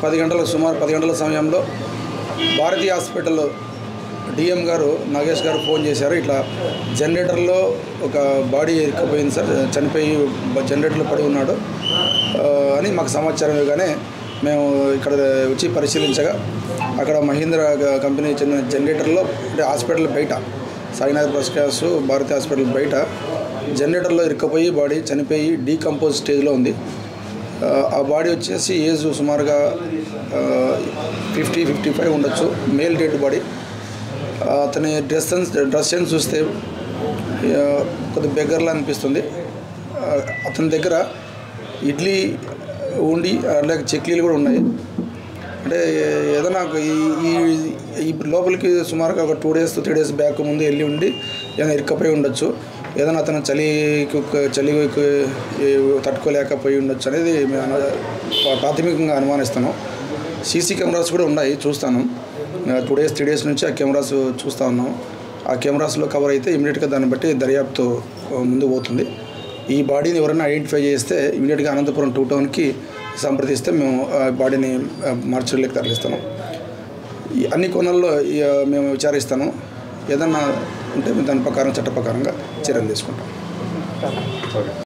సుమారు 10 గంటల సమయంలో భారతీయ హాస్పిటల్ డిఎం గారు నాగేష్ గారు ఫోన్ చేశారు. ఇట్లా జనరేటర్లో ఒక బాడీ ఇరుక్కుపోయింది సార్, చనిపోయి జనరేటర్లో పడి ఉన్నాడు అని మాకు సమాచారం ఇవ్వగానే మేము ఇక్కడ వచ్చి పరిశీలించగా అక్కడ మహీంద్రా కంపెనీ చెందిన జనరేటర్లో అంటే హాస్పిటల్ బయట సాయినాథ్ ప్రకాష్ భారతీయ హాస్పిటల్ బయట జనరేటర్లో ఇరుక్కుపోయి బాడీ చనిపోయి డీకంపోజ్ స్టేజ్లో ఉంది. ఆ బాడీ వచ్చేసి ఏజ్ సుమారుగా 50-55 ఉండొచ్చు. Male dead body. అతని డ్రెస్ సెన్స్ చూస్తే కొద్దిగా బెగ్గర్లా అనిపిస్తుంది. అతని దగ్గర ఇడ్లీ ఉండి అలాగే చెక్లీలు కూడా ఉన్నాయి. అంటే ఏదైనా ఈ లోపలికి సుమారుగా ఒక 2 days 3 days బ్యాక్ ముందు వెళ్ళి ఉండి ఏదైనా ఇరుక్కపోయి ఉండొచ్చు. ఏదైనా అతను చలికి తట్టుకోలేకపోయి ఉండొచ్చు అనేది మేము ప్రాథమికంగా అనుమానిస్తున్నాం. సీసీ కెమెరాస్ కూడా ఉన్నాయి, చూస్తాను. 2 days 3 days నుంచి ఆ కెమెరాస్ చూస్తూ ఉన్నాం. ఆ కెమెరాస్లో కవర్ అయితే ఇమీడియట్గా దాన్ని బట్టి దర్యాప్తు ముందుకు పోతుంది. ఈ బాడీని ఎవరైనా ఐడెంటిఫై చేస్తే ఇమీడియట్గా అనంతపురం 2 టౌన్కి సంప్రదిస్తే మేము బాడీని మార్చురీలోకి తరలిస్తాము. అన్ని కోణాల్లో మేము విచారిస్తాను. ఏదన్నా ఉంటే దాని ప్రకారం చట్ట ప్రకారంగా చర్యలు తీసుకుంటాం.